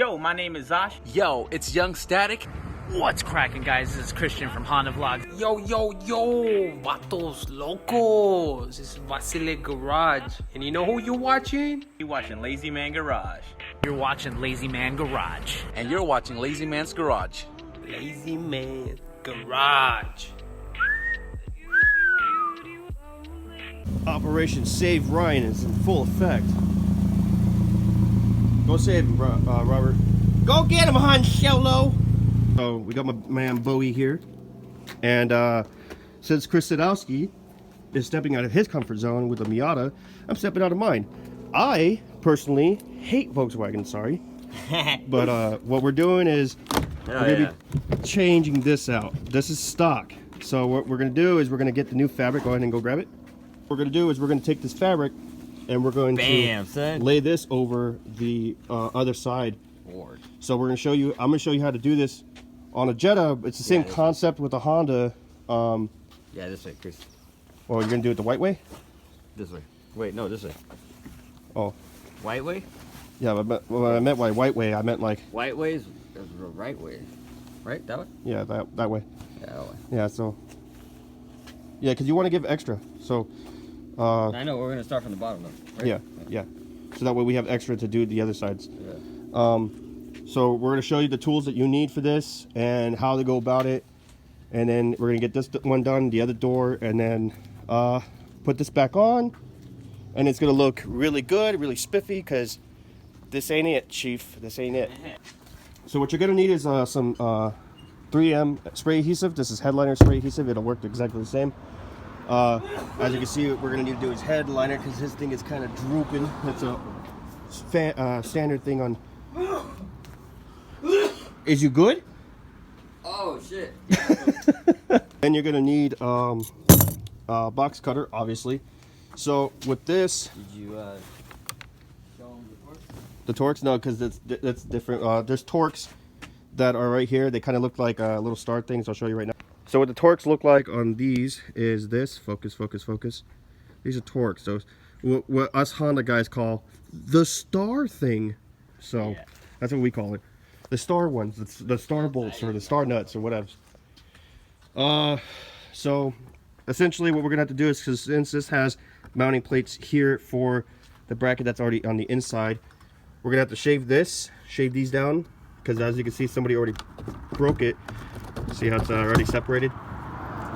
Yo, my name is Zosh. Yo, it's Young Static. What's cracking, guys? This is Christian from Honda Vlogs. Yo, vatos locos. This is Wazymangarage. And you know who you're watching? You're watching Lazymangarage. You're watching Lazymangarage. And you're watching Lazy Man's Garage. Lazymangarage. Operation Save Ryan is in full effect. Go save him, Robert. Go get him, Han Solo. So we got my man Bowie here, and since Chris Sadowski is stepping out of his comfort zone with a Miata, I'm stepping out of mine. I personally hate Volkswagen, sorry, but what we're doing is we're gonna be changing this out. This is stock. So what we're gonna do is we're gonna get the new fabric. Go ahead and go grab it. What we're gonna do is we're gonna take this fabric and we're going to lay this over the other side board. So we're gonna show you. I'm gonna show you how to do this on a Jetta. It's the same concept with a Honda. Yeah, this way, Chris. Oh, you're gonna do it the white way? This way. Wait, no, this way. Oh, White way? yeah. But when I meant by white way, I meant like White way is the right way, right? That way? yeah, that way. Yeah, that way. Yeah. So yeah, because you want to give extra. So I know we're gonna start from the bottom though. Right? yeah. So that way we have extra to do the other sides. Yeah. So we're going to show you the tools that you need for this and how to go about it. And then we're going to get this one done, the other door, and then put this back on. And it's going to look really good, really spiffy, because this ain't it, Chief. This ain't it. So what you're going to need is some 3M spray adhesive. This is headliner spray adhesive. It'll work exactly the same. As you can see, what we're going to need to do is headliner, because this thing is kind of drooping. That's a standard thing on... Is you good? Oh shit. Then you're gonna need a box cutter, obviously. So with this, Did you show them the torque? the Torx, no, because that's different. There's Torx that are right here. They kind of look like little star things. I'll show you right now. So what the Torx look like on these is this. Focus. These are Torx. Those what us Honda guys call the star thing. So that's what we call it. The star ones, the star bolts or the star nuts or whatever. So essentially what we're gonna have to do is, because since this has mounting plates here for the bracket that's already on the inside, we're gonna have to shave these down, because as you can see, somebody already broke it. See how it's already separated?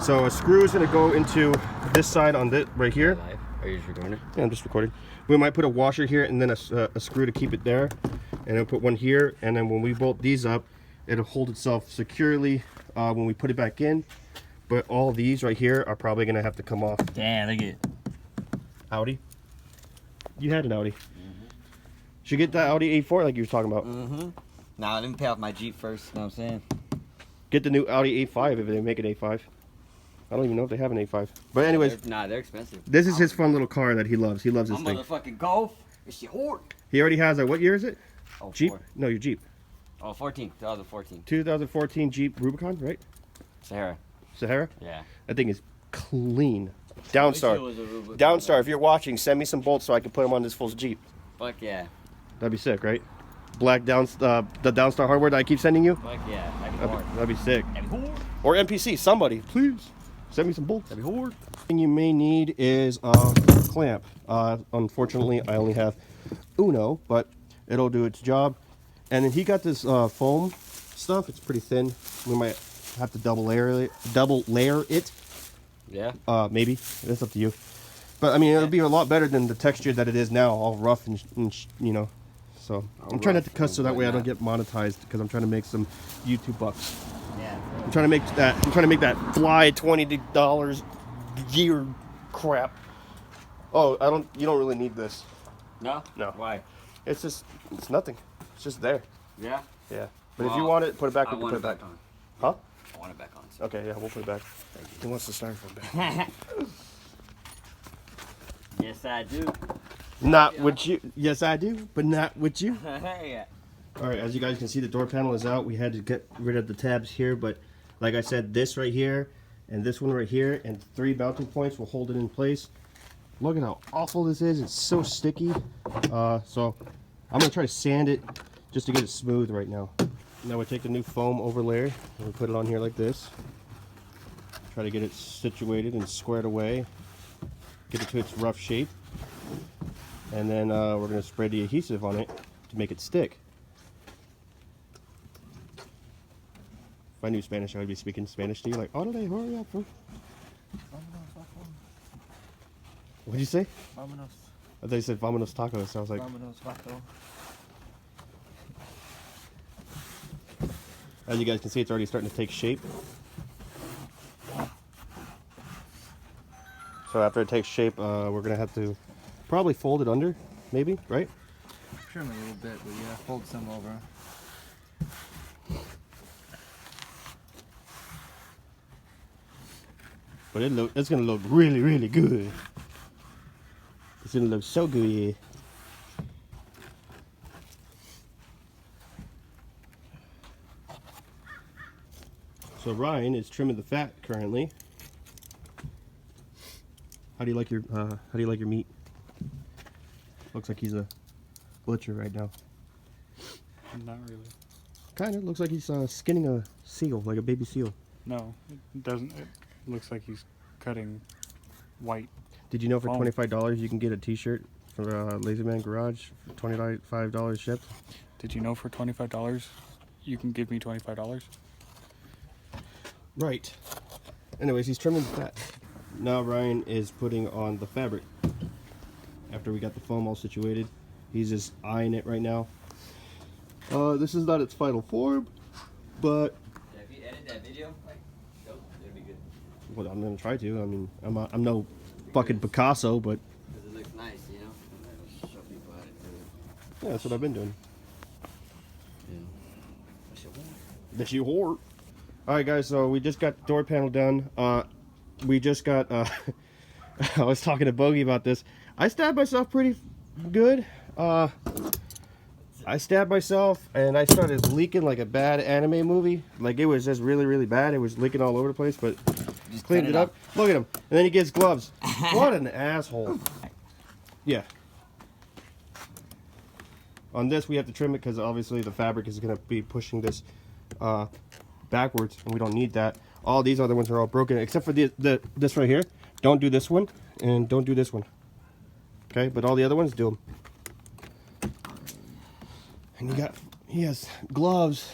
So a screw is gonna go into this side on this right here. Live? Are you just recording it? Yeah, I'm just recording. We might put a washer here and then a screw to keep it there. And then put one here, and then when we bolt these up, it'll hold itself securely when we put it back in. But all these right here are probably gonna have to come off. Damn, look at it. Audi? You had an Audi. Should get that Audi A4 like you were talking about. Nah, let me pay off my Jeep first, you know what I'm saying? Get the new Audi A5 if they make an A5. I don't even know if they have an A5. But anyways, They're expensive. this is his fun little car that he loves. He loves this I'm thing. motherfucking Golf. It's your whore. He already has a, what year is it? Oh, Jeep? 4. No, your Jeep. Oh, 2014. 2014 Jeep Rubicon, right? Sahara. Sahara? Yeah. That thing is clean. Downstar. Wish it was a Rubicon, Downstar, if you're watching, send me some bolts so I can put them on this full Jeep. Fuck yeah. That'd be sick, right? Black the Downstar hardware that I keep sending you. Fuck yeah. That'd be hard. That'd be sick. That'd be hard. Or NPC, somebody, please send me some bolts. That'd be hard. Thing you may need is a clamp. Unfortunately, I only have Uno, but it'll do its job. And then he got this foam stuff. It's pretty thin. We might have to double layer it. Yeah. Maybe. That's up to you. But I mean, it'll be a lot better than the texture that it is now, all rough and you know. So I'm trying not to cuss so that way I don't get monetized, because I'm trying to make some YouTube bucks. Yeah. I'm trying to make that fly $20 year crap. Oh, you don't really need this. No? No. Why? It's nothing. It's just there. Yeah? Yeah. But if you want it, put it back. We can put it back. on. Huh? I want it back on. So. Okay, yeah, we'll put it back. He wants the styrofoam back. Yes, I do. Not with you. Yes, I do, but not with you. Yeah. All right, as you guys can see, the door panel is out. We had to get rid of the tabs here, but like I said, this right here and this one right here and 3 mounting points will hold it in place. Look at how awful this is. It's so sticky. So I'm gonna try to sand it just to get it smooth right now. Now we take the new foam overlay and we put it on here like this. Try to get it situated and squared away. Get it to its rough shape. And then we're going to spray the adhesive on it to make it stick. If I knew Spanish, I would be speaking Spanish to you like, "Órale, hurry up, bro." What'd you say? Vámonos. I thought you said "Vámonos tacos." So I was like, Vámonos, vato. as you guys can see, it's already starting to take shape. So after it takes shape, we're gonna have to probably fold it under, maybe, right? Trim a little bit, but yeah, fold some over. But it's gonna look really, really good. It's gonna look so good. So Ryan is trimming the fat currently. How do you like your meat? Looks like he's a butcher right now. Not really. Kind of looks like he's skinning a seal, like a baby seal. No, it doesn't. It looks like he's cutting white. Did you know for Oh. $25 you can get a T-shirt from Lazymangarage for $25 shipped? Did you know for $25 you can give me $25? Right. Anyways, he's trimming the fat. Now Ryan is putting on the fabric. After we got the foam all situated, he's just eyeing it right now. This is not its final form, but Yeah, if you edit that video, like, it'll be good. well, I'm gonna try to. I mean, I'm no fucking Picasso, but Because it looks nice, you know? And that'll show people how to do it. yeah, that's what I've been doing. Yeah. That's your one. That's you whore. All right, guys. So we just got the door panel done. We just got. I was talking to Bogey about this. I stabbed myself pretty good. I stabbed myself and I started leaking like a bad anime movie. Like it was just really, really bad. It was leaking all over the place, but Just cleaned cut it up. Look at him. And then he gets gloves. What an asshole. Yeah. On this, we have to trim it because obviously the fabric is going to be pushing this backwards, and we don't need that. All these other ones are all broken, except for this right here. Don't do this one, and don't do this one. Okay, but all the other ones, do them. And he has gloves,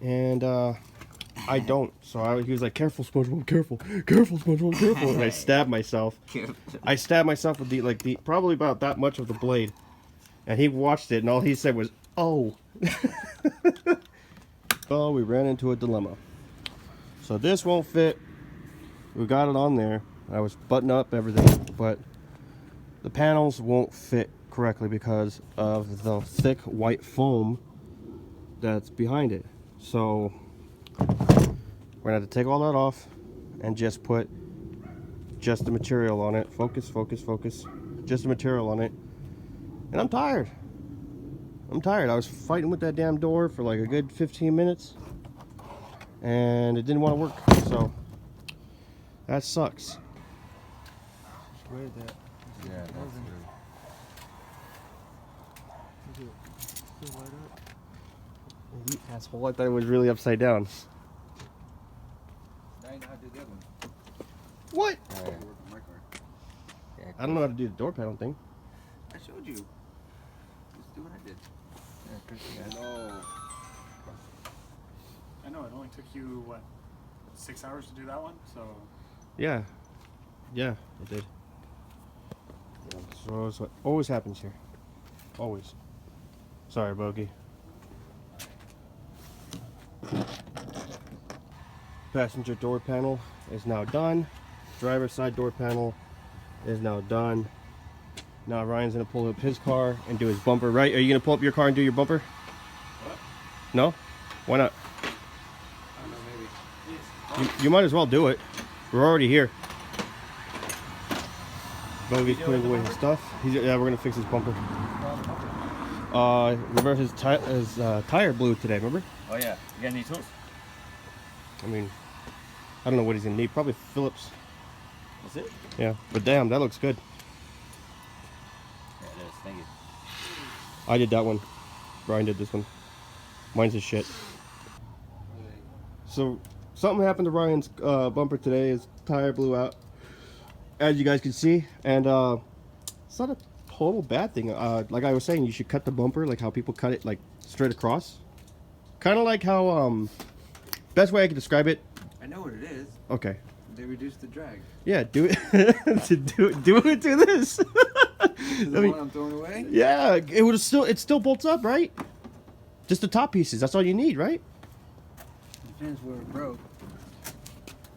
and I don't. So he was like, "Careful, SpongeBob, careful, careful, SpongeBob, careful." And I stabbed myself. I stabbed myself with the probably about that much of the blade. And he watched it, and all he said was, "Oh." Oh, we ran into a dilemma. So this won't fit. We got it on there. I was buttoning up everything, but the panels won't fit correctly because of the thick white foam that's behind it. So we're gonna have to take all that off and just put just the material on it. Focus, focus, focus. Just the material on it. And I'm tired. I'm tired. I was fighting with that damn door for like a good 15 minutes. And it didn't want to work. So that sucks. Where that? Yeah, that's You asshole, I thought it was really upside down. Now you know how to do the other one. What? good. Work on my car. I don't know how to do the door panel thing. I showed you. Just do what I did. Yeah, Christian. I know, it only took you, what, 6 hours to do that one? So, Yeah. Yeah, it did. So it's what always happens here. Always. Sorry, Bogey. Passenger door panel is now done. Driver's side door panel is now done. Now Ryan's gonna pull up his car and do his bumper, right? Are you gonna pull up your car and do your bumper? what? No? Why not? I don't know, maybe. You might as well do it. We're already here. Bogey's putting away his stuff. Yeah, we're gonna fix his bumper. Remember his tire blew today, remember? Oh, yeah. You got any tools? I mean, I don't know what he's gonna need. Probably Phillips. That's it? Yeah, but damn, that looks good. Yeah, it is. Thank you. I did that one. Brian did this one. Mine's a shit. So something happened to Ryan's bumper today. His tire blew out, as you guys can see, and it's not a total bad thing. Like I was saying, you should cut the bumper like how people cut it, like straight across. Kind of like how best way I can describe it. I know what it is. Okay. They reduced the drag. Yeah, do it. do it to this. Is the one I'm throwing away? Yeah, it still bolts up, right? Just the top pieces. That's all you need, right? Depends where it broke.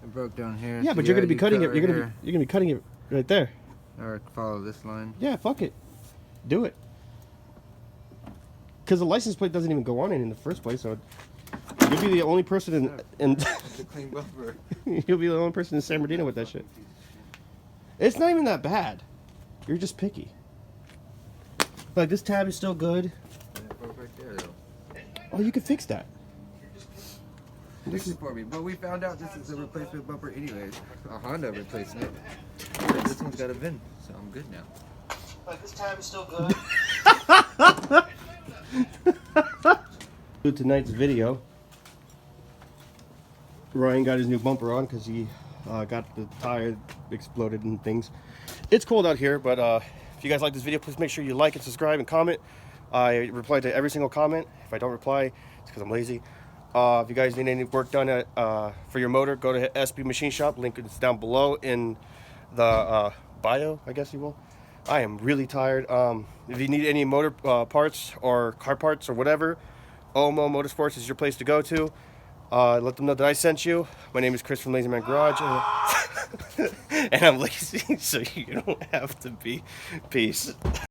It broke down here. Yeah, so but you're gonna be you cutting cut it. You're right gonna be cutting it right there. here. Or follow this line. Yeah, fuck it. Do it. Because the license plate doesn't even go on it in the first place, so you'll be the only person in It's a clean bumper. you'll be the only person in San Bernardino with that shit. It's not even that bad. You're just picky. Like, this tab is still good. And it broke right there, though. Oh, you can fix that. Fix it for me. But we found out this is a replacement bumper anyways. A Honda replacement. This one's got a VIN, so I'm good now. Like, this tab is still good. Tonight's video, Ryan got his new bumper on because he got the tire exploded and things. It's cold out here, but if you guys like this video, please make sure you like and subscribe and comment. I reply to every single comment. If I don't reply, it's because I'm lazy. If you guys need any work done at, for your motor, go to SB Machine Shop. Link is down below in the bio, I guess you will. I am really tired. If you need any motor parts or car parts or whatever, Omo Motorsports is your place to go to. Let them know that I sent you. My name is Chris from Lazymangarage, and I'm lazy, so you don't have to be. Peace.